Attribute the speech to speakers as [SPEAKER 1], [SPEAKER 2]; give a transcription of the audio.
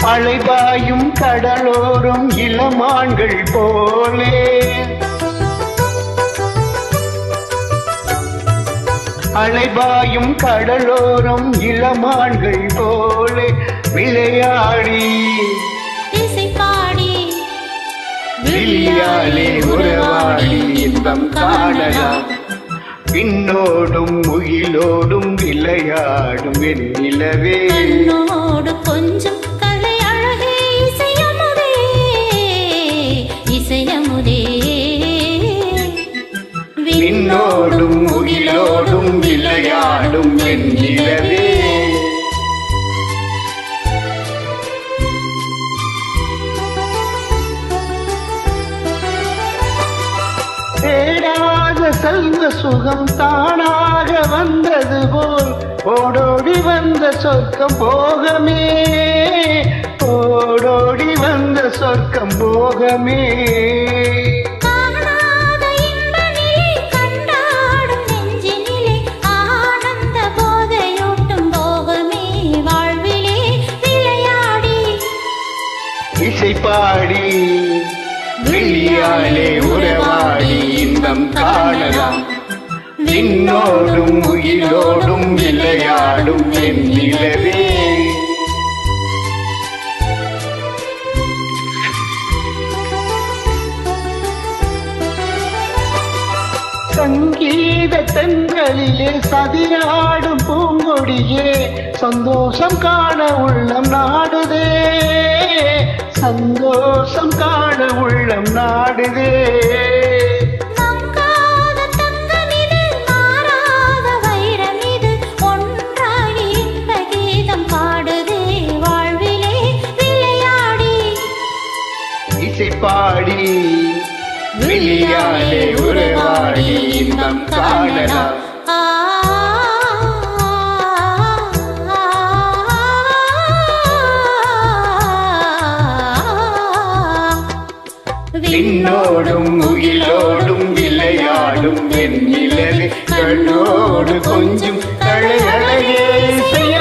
[SPEAKER 1] அலைபாயும் கடலோரம் இளமான்கள் போலே அலைபாயும் கடலோரம் இளமான்கள் போலே விளையாடி
[SPEAKER 2] இசைப்பாடி
[SPEAKER 1] விழியாலே உறவாடி இன்பம் காணலாம் பின்னோடும் முகிலோடும் விளையாடும் என் நிலவே
[SPEAKER 2] என்னோடு கொஞ்சம் கலை அழகே இசையமுதே இசையமுதே
[SPEAKER 1] விண்ணோடும் முகிலோடும் விளையாடும் என் நிலவே தேடாத செல்வ சுகம் தானாக வந்தது போல் ஓடோடி வந்த சொர்க்கம் போகமே ஓடோடி வந்த சொர்க்கம் போகமே இசைப்பாடி விழியாலே உறவாடி இன்பம் காணலாம் விண்ணோடும் முகிலோடும் விளையாடும் என் நிலவே சங்கீத தென்றலிலே சதிராடும் பூங்கொடியே சந்தோஷம் காண உள்ளம் நாடுதே சந்தோஷம் காண உள்ளம் நாடுதே இசைப்பாடி விழியாலே உறவாடி இன்பம் காணலாம் விண்ணோடும் முகிலோடும் விளையாடும் என் நிலவே கண்ணோடு கொஞ்சம் கலை அழகே செய்ய